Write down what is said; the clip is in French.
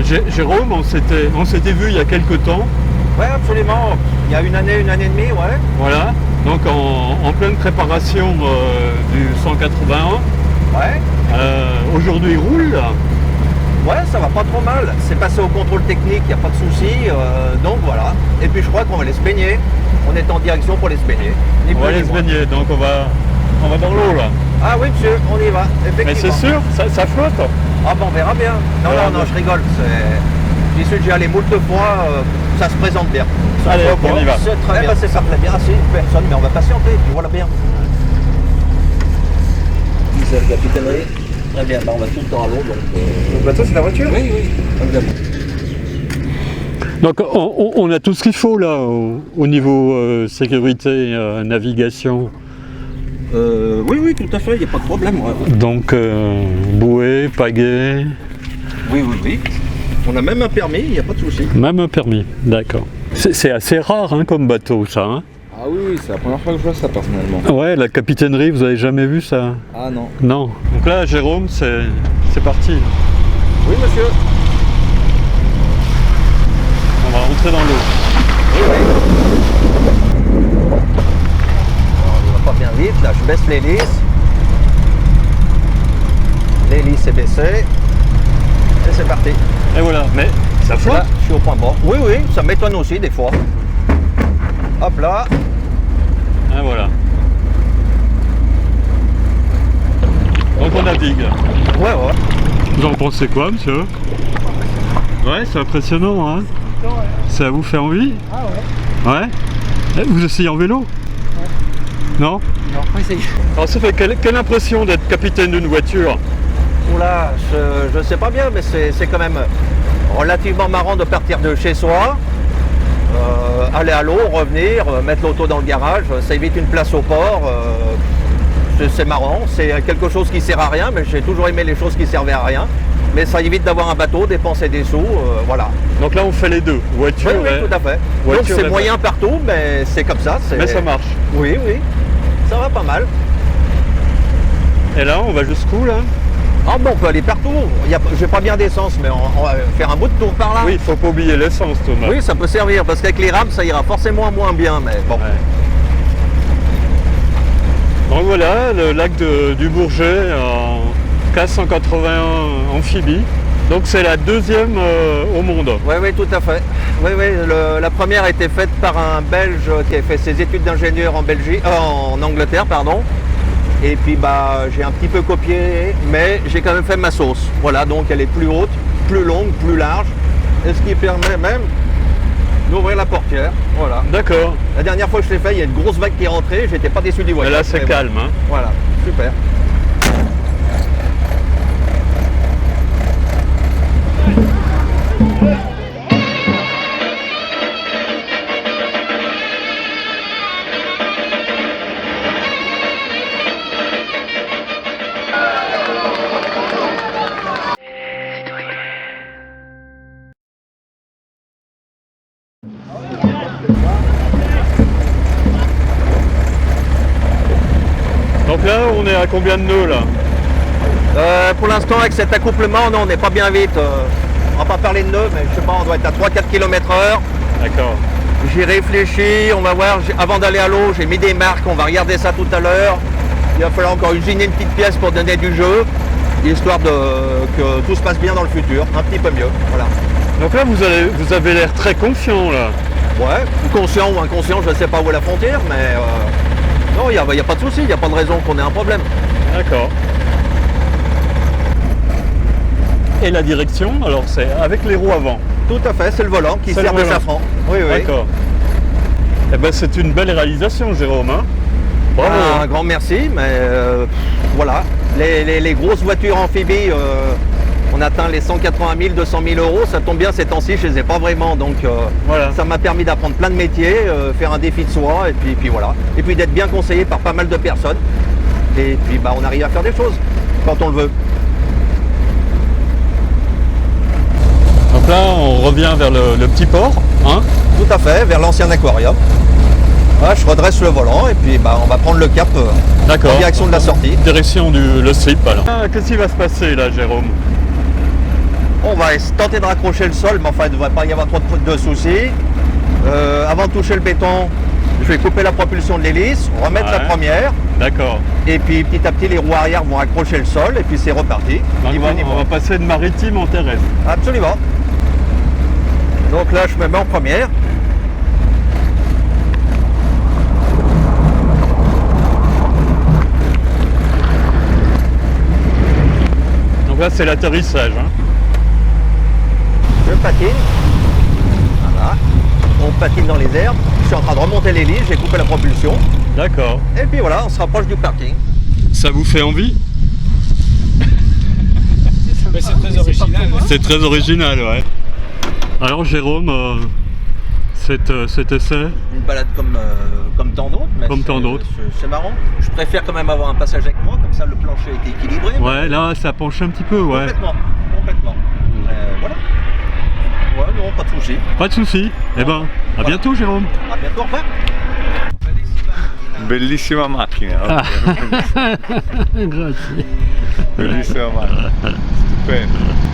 Jérôme, on s'était vu il y a quelques temps. Ouais, absolument. Il y a une année et demie, ouais. Voilà, donc en pleine préparation du 181. Ouais. Aujourd'hui, il roule. Ouais, ça va pas trop mal. C'est passé au contrôle technique, il n'y a pas de souci. Donc voilà. Et puis je crois qu'on va aller se baigner. On est en direction pour aller se baigner. On va aller se baigner, donc on va dans l'eau là. Ah oui, monsieur, on y va. Mais c'est sûr, ça flotte. Ah bon, on verra bien. Non, je rigole. J'y suis déjà allé moult fois, ça se présente bien. Allez, hop, on y va. C'est très bien. Ça plaît bien, c'est une personne, mais on va patienter, puis voilà bien. C'est la capitainerie. Très bien, on va tout le temps à l'eau. Le bateau, c'est la voiture? Oui, évidemment. Donc on a tout ce qu'il faut là au niveau sécurité, navigation. Oui, tout à fait, il n'y a pas de problème. Ouais. Donc bouée, pagaie. Oui. On a même un permis, il n'y a pas de souci. Même un permis, d'accord. C'est assez rare hein, comme bateau ça. Hein. Ah oui, c'est la première fois que je vois ça personnellement. Ouais, la capitainerie, vous avez jamais vu ça? Ah non. Non. Donc là, Jérôme, c'est parti. Oui, monsieur. On va rentrer dans l'eau. Oui. On va pas bien vite, là, je baisse l'hélice. L'hélice est baissée. Et c'est parti. Et voilà, mais ça flotte. Là, je suis au point mort. Oui, ça m'étonne aussi des fois. Hop là. Et voilà. Donc on navigue. Ouais. Vous en pensez quoi, monsieur? Ouais, c'est impressionnant, hein? Ça vous fait envie? Ah ouais. Ouais? Vous essayez en vélo? Ouais. Non? Non, pas essayer. Alors ça fait quelle impression d'être capitaine d'une voiture? Oula, je sais pas bien, mais c'est quand même relativement marrant de partir de chez soi, aller à l'eau, revenir, mettre l'auto dans le garage, ça évite une place au port. C'est marrant, c'est quelque chose qui sert à rien, mais j'ai toujours aimé les choses qui servaient à rien. Mais ça évite d'avoir un bateau, dépenser des sous, voilà. Donc là on fait les deux, voiture Oui, tout à fait. voiture Donc c'est et moyen partout, mais c'est comme ça. Mais ça marche. Oui, ça va pas mal. Et là on va jusqu'où là? Ah bon, on peut aller partout. J'ai pas bien d'essence, mais on va faire un bout de tour par là. Oui, il faut pas oublier l'essence, Thomas. Oui, ça peut servir, parce qu'avec les rames, ça ira forcément moins bien, mais bon. Ouais. Donc voilà, le lac du Bourget en K181 amphibie. Donc c'est la deuxième au monde. Oui, tout à fait. Oui, la première a été faite par un Belge qui a fait ses études d'ingénieur en Angleterre, pardon. Et puis j'ai un petit peu copié, mais j'ai quand même fait ma sauce. Voilà, donc elle est plus haute, plus longue, plus large. Et ce qui permet même d'ouvrir la portière. Voilà. D'accord. La dernière fois que je l'ai fait, il y a une grosse vague qui est rentrée, j'étais pas déçu du voyage. Et là c'est calme. Hein. Voilà, super. Donc là on est à combien de nœuds là? Pour l'instant avec cet accouplement, non, on n'est pas bien vite. On va pas parler de nœuds, mais je sais pas, on doit être à 3-4 km/h. D'accord. J'ai réfléchi, on va voir, avant d'aller à l'eau, j'ai mis des marques, on va regarder ça tout à l'heure. Il va falloir encore usiner une petite pièce pour donner du jeu, histoire que tout se passe bien dans le futur, un petit peu mieux. Voilà. Donc là vous avez l'air très confiant là. Ouais, conscient ou inconscient, je ne sais pas où est la frontière, mais non, il n'y a pas de souci, il n'y a pas de raison qu'on ait un problème. D'accord. Et la direction, alors c'est avec les roues avant? Tout à fait, c'est le volant qui sert de safran. Oui. D'accord. Eh ben c'est une belle réalisation, Jérôme. Hein, bravo. Un grand merci, mais voilà. Les grosses voitures amphibies, on atteint les 180 000, 200 000 euros. Ça tombe bien, ces temps-ci, je ne les ai pas vraiment. Donc voilà. Ça m'a permis d'apprendre plein de métiers, faire un défi de soi, et puis voilà. Et puis d'être bien conseillé par pas mal de personnes. Et puis on arrive à faire des choses quand on le veut. Donc là, on revient vers le petit port, hein? Tout à fait, vers l'ancien aquarium. Voilà, je redresse le volant et puis on va prendre le cap en direction de la sortie. Direction le slip alors. Qu'est-ce qui va se passer là, Jérôme? On va tenter de raccrocher le sol, mais enfin, il ne devrait pas y avoir trop de soucis. Avant de toucher le béton, je vais couper la propulsion de l'hélice, remettre la Ouais. première, D'accord. et puis petit à petit, les roues arrière vont accrocher le sol, et puis c'est reparti. Donc, on va passer de maritime en terrestre. Absolument. Donc là, je me mets en première. Donc là, c'est l'atterrissage. Hein. Je patine. Voilà. On patine dans les herbes. Je suis en train de remonter l'hélice, j'ai coupé la propulsion. D'accord. Et puis voilà, on se rapproche du parking. Ça vous fait envie? Mais c'est très original. C'est très original, ouais. Alors Jérôme, cet essai, Une balade comme tant d'autres. mais Comme tant d'autres. C'est marrant. Je préfère quand même avoir un passage avec moi, comme ça le plancher est équilibré. ouais, là ça penche un petit peu, ouais. Complètement. Complètement. Voilà. Ouais, non, pas de soucis. Pas de souci. Eh ben, à Voilà. bientôt Jérôme. À bientôt, au revoir. Bellissima macchina. Grazie. Bellissima macchina. Stupendo.